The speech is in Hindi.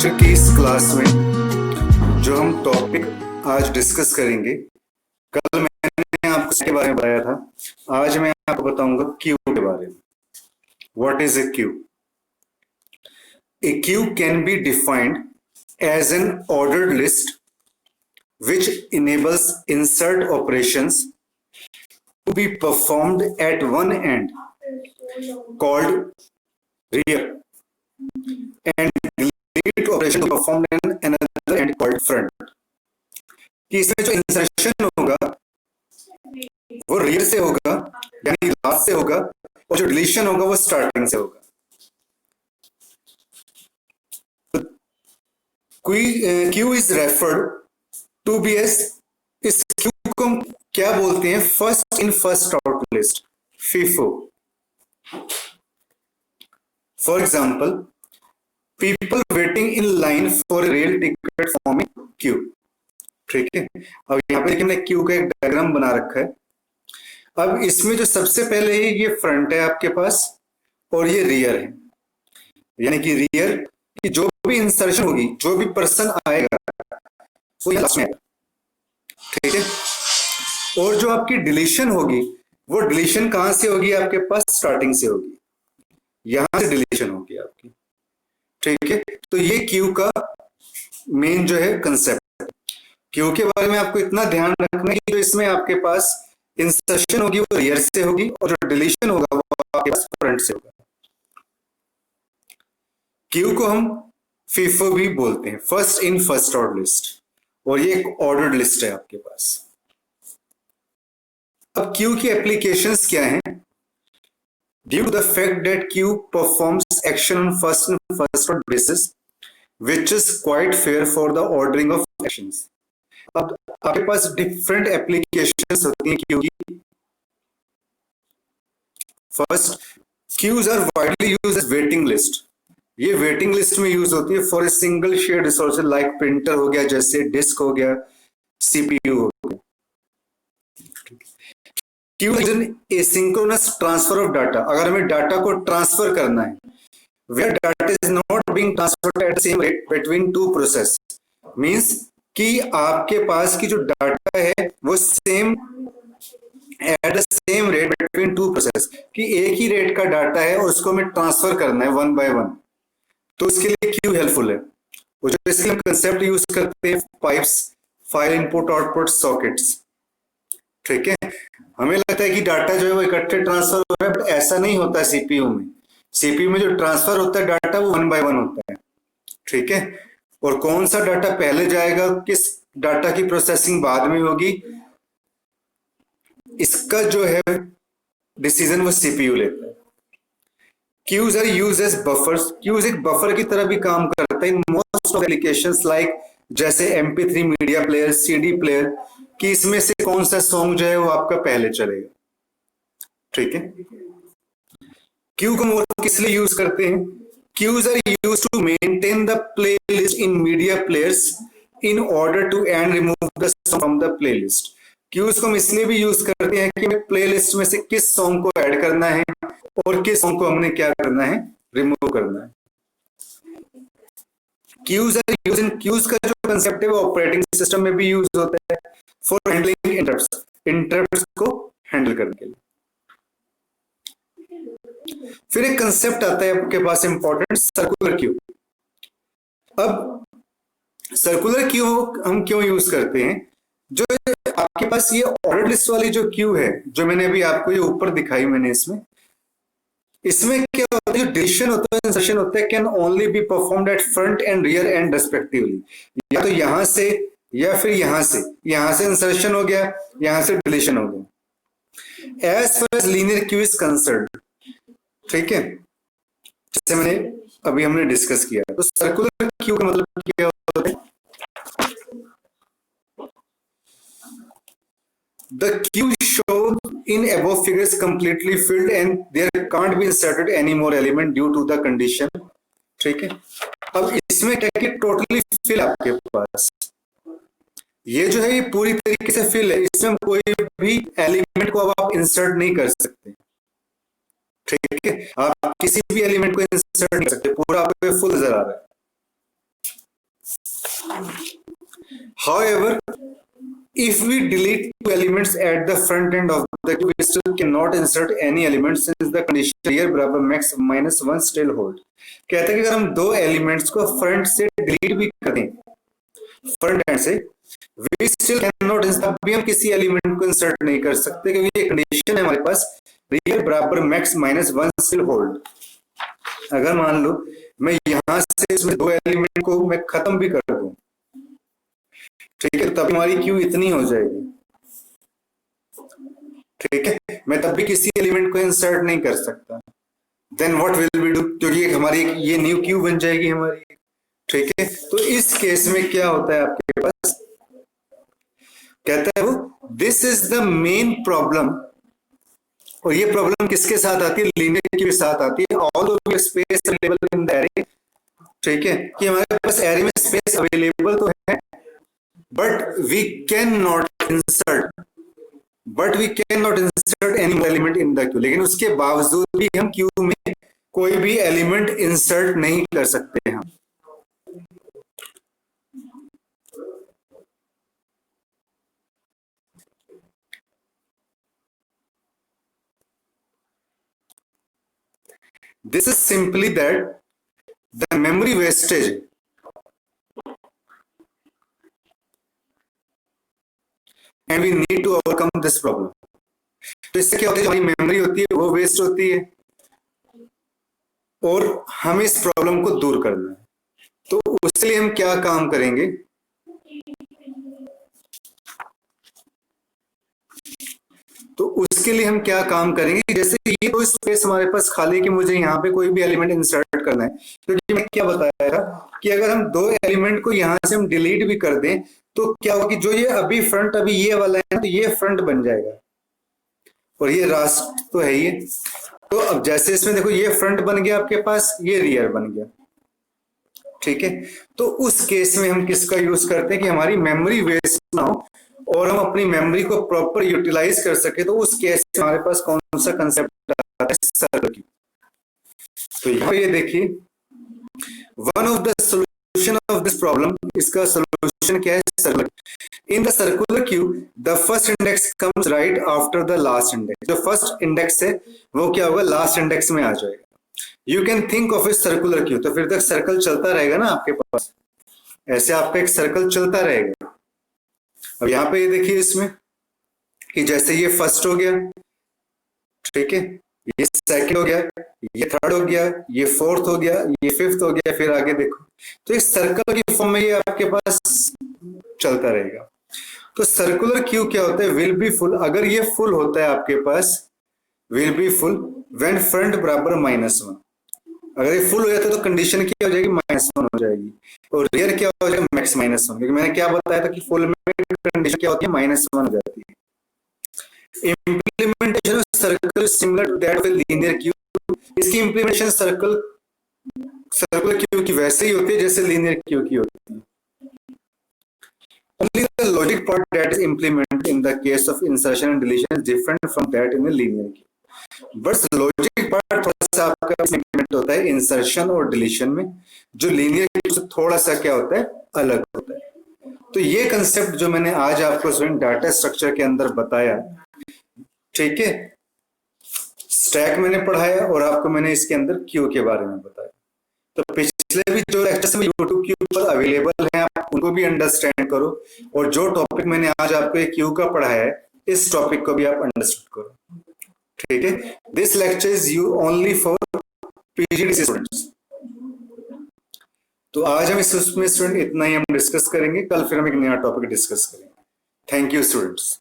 की इस क्लास में जो हम टॉपिक आज डिस्कस करेंगे, कल मैंने आपको इसके बारे में बताया था, आज मैं आपको बताऊंगा क्यू के बारे में। What is a Q? A Q can be defined as an ordered list which enables insert operations to be performed at one end called rear and delete operation to be performed in another end called front। कि इसमें जो इंसर्शन होगा वो रियर से होगा यानी लास्ट से होगा और जो डिलीशन होगा वो स्टार्टिंग से होगा। Queue is referred to be as, इस क्यू को हम क्या बोलते हैं? First in first out list, FIFO. For example, people waiting in line for rail ticket forming queue. ठीक है, अब यहाँ पे देखिए मैंने क्यू का एक डायग्राम बना रखा है। अब इसमें जो सबसे पहले है ये फ्रंट है आपके पास और ये रियर है, यानी कि रियर कि जो भी इंसर्शन होगी, जो भी पर्सन आएगा वो लास्ट में आएगा। ठीक है, और जो आपकी डिलीशन होगी वो डिलीशन कहां से होगी? आपके पास स्टार्टिंग से होगी, यहां से डिलीशन होगी आपकी। ठीक है, तो ये क्यू का मेन जो है कंसेप्ट। क्यू के बारे में आपको इतना ध्यान रखना है कि जो इसमें आपके पास इंसर्शन होगी वो रियर से होगी और जो डिलीशन होगा वो आपके पास फ्रंट से होगा। क्यू को हम फीफो भी बोलते हैं, first in first out list, और ये एक ऑर्डर्ड लिस्ट है आपके पास। अब क्यू की एप्लीकेशंस क्या हैं? Due to the fact that queue performs action on first in first out basis which is quite fair for the ordering of actions. अब आपके पास डिफरेंट एप्लीकेशंस होती हैं क्यू की। First, queues are widely used as waiting list. ये वेटिंग लिस्ट में यूज होती है for a single share resource, like printer हो गया, जैसे डिस्क हो गया, सीपीयू हो गया। Queue is N asynchronous transfer of data. अगर हमें डाटा को ट्रांसफर करना है, where data is not being transferred at the same rate between two process, means कि आपके पास की जो डाटा है वो same at the same rate between two process, कि एक ही रेट का डाटा है और उसको हमें ट्रांसफर करना है वन बाय वन, तो उसके लिए क्यू हेल्पफुल है। और जो इसके लिए कंसेप्ट यूज करते हैं, pipes, file input output sockets. ठीक है, हमें लगता है कि डाटा जो है वो इकट्ठे ट्रांसफर हो रहा है, बट ऐसा नहीं होता। सीपीयू में, सीपीयू में जो ट्रांसफर होता है डाटा वो वन बाय वन होता है। ठीक है, और कौन सा डाटा पहले जाएगा, किस डाटा की प्रोसेसिंग बाद में होगी, इसका जो है डिसीजन वो सीपीयू लेता है। Queues are used as buffers. Queues एक बफर की तरह भी काम करता है in most of applications, like जैसे MP3 media player, CD player, कि इसमें से कौन सा सॉन्ग जो है वो आपका पहले चलेगा। ठीक है, क्यू को हम किस लिए यूज करते हैं? Queues are used to maintain the playlist in media players in order to and remove the song from the playlist. Queues को हम इसलिए भी यूज करते हैं कि प्लेलिस्ट में से किस सॉन्ग को ऐड करना है और किस सॉन्ग को हमने क्या करना है, रिमूव करना है। Queues are used in, queues का जो कंसेप्ट है वो ऑपरेटिंग सिस्टम में भी यूज होता है फॉर हैंडलिंग इंटरप्ट्स, इंटरप्ट्स को हैंडल करने के लिए। फिर एक कंसेप्ट आता है आपके पास इंपॉर्टेंट, सर्कुलर क्यू। अब सर्कुलर क्यू हम क्यों यूज करते हैं? जो आपके पास ये ऑर्डर लिस्ट वाली जो क्यू है, जो मैंने अभी आपको ये ऊपर दिखाई मैंने, इसमें क्या होता है, जो डिलीशन होता है, इंसर्शन होता है, can only be performed eight front end rear and respectively. या तो यहां से या फिर यहां से इंसर्शन हो गया, यहां से डिलीशन हो गया। As far as linear queue is concerned, ठीक है, जैसे मैंने अभी हमने डिस्कस किया। तो सर्कुलर क्यू का मतलब क्या होता है? The queue shown in above figure is completely filled and there can't be inserted any more element due to the condition। ठीक है, अब इसमें क्या कि टोटली फिल आपके पास, ये जो है ये पूरी तरीके से फिल है, इसमें कोई भी एलिमेंट को अब आप इंसर्ट नहीं कर सकते। ठीक है, आप किसी भी एलिमेंट को इंसर्ट नहीं कर सकते, पूरा आपको फुल नजर आ रहा है। However, if we delete two elements at the front end of the queue, we still cannot insert any element since the condition here बराबर max minus 1 still hold. कहते हैं कि अगर हम दो एलिमेंट्स को फ्रंट से डिलीट भी कर दें, फ्रंट एंड से, we still cannot insert, भी हम किसी एलिमेंट को इंसर्ट नहीं कर सकते क्योंकि ये कंडीशन है हमारे पास रियल बराबर मैक्स माइनस 1 स्टिल होल्ड. अगर मान लो मैं यहां से इसमें दो एलिमेंट को मैं खत्म भी कर दूं, ठीक है, तब हमारी क्यू इतनी हो जाएगी. ठीक है, मैं तब भी किसी एलिमेंट को इंसर्ट नहीं कर सकता. Then what will we do, क्योंकि हमारी ये न्यू क्यू बन जाएगी हमारी. ठीक है, तो इस केस में क्या होता है आपके पास, कहता है वो this is the main problem. और ये प्रॉब्लम किसके साथ आती है, लीनियर क्यू के साथ आती है. Although space available in the array, ठीक है, कि हमारे पास एरे में स्पेस अवेलेबल तो है, but we cannot insert any element in the queue. लेकिन उसके बावजूद भी हम क्यू में कोई भी एलिमेंट इंसर्ट नहीं कर सकते हम. This is simply that the memory wastage and we need to overcome this problem. तो इससे क्या होता है, जो हमारी मेमोरी होती है वो वेस्ट होती है और हम इस प्रॉब्लम को दूर करना है. तो उसके लिए हम क्या काम करेंगे, तो उसके लिए हम क्या काम करेंगे, जैसे ये तो स्पेस हमारे पास खाली है कि मुझे यहाँ पे कोई भी एलिमेंट इंसर्ट करना है. क्योंकि मैं क्या बताया था कि अगर हम दो एलिमेंट को यहाँ से हम डिलीट भी कर दें तो क्या होगा कि जो ये अभी फ्रंट अभी ये वाला है तो ये फ्रंट बन जाएगा और ये रास्ट तो है ये. तो अब जैसे इसमें देखो ये फ्रंट बन गया आपके पास, ये रियर बन गया. ठीक है, तो उस केस में हम किसका यूज करते हैं कि हमारी मेमोरी वेस्ट ना हो और हम अपनी मेमोरी को प्रॉपर यूटिलाइज कर सके. तो उस केस में हमारे पास कौन सा कंसेप्ट आता है, सर्कल की. तो यहाँ पे ये देखिए, one of the solution of this problem, इसका सॉल्यूशन क्या है, circle. In the circular queue the first index comes right after the last index. जो फर्स्ट इंडेक्स है वो क्या होगा, लास्ट इंडेक्स में आ जाएगा. You can think of a circular queue, तो फिर तक सर्कल चलता रहेगा ना आपके पास, ऐसे आपका एक सर्कल चलता रहेगा. अब यहाँ पे ये देखिए इसमें कि जैसे ये फर्स्ट हो गया, ठीक है, ये सेकंड हो गया, ये थर्ड हो गया, ये फोर्थ हो गया, ये फिफ्थ हो गया, फिर आगे देखो. तो इस सर्कल की फॉर्म में ये आपके पास चलता रहेगा. तो सर्कुलर क्यू क्या होता है, विल बी फुल. अगर ये फुल होता है आपके पास, will be full when front बराबर -1. अगर ये फुल हो जाता है तो कंडीशन क्या हो जाएगी, -1 हो जाएगी. और रियर क्या हो जाएगा, मैक्स -1. क्योंकि मैंने क्या बताया था कि फुल में कंडीशन क्या होती है, -1 हो जाती है. Implementation of circle similar to that of linear queue. इसकी इम्प्लीमेंटेशन सर्कुलर क्यू की वैसे ही होती है जैसे लीनियर क्यू की होती है. Only the logic part that is implemented in the case of insertion and deletion is different from that in a linear queue. बस लॉजिक पार्ट थोड़ा सा आपका इम्प्लीमेंट होता है इंसर्शन और डिलीशन में, जो लीनियर क्यू से थोड़ा सा क्या होता है, अलग होता है. तो ये कंसेप्ट जो मैंने आज आपको स्टूडेंट डाटा स्ट्रक्चर के अंदर बताया, ठीक है, स्टैक मैंने पढ़ाया और आपको मैंने इसके अंदर क्यू के बारे में बताया. तो पिछले भी जो लेक्चर्स में यूट्यूब के ऊपर अवेलेबल हैं, आप उनको भी अंडरस्टैंड करो. और जो टॉपिक मैंने आज आपको क्यू का पढ़ाया है, इस टॉपिक को भी आप अंडरस्टैंड करो. ठीक है, this lecture is you only for PGDC students. तो आज हम इसमें स्टूडेंट इतना ही हम डिस्कस करेंगे. कल फिर हम एक नया टॉपिक डिस्कस करेंगे. Thank you students.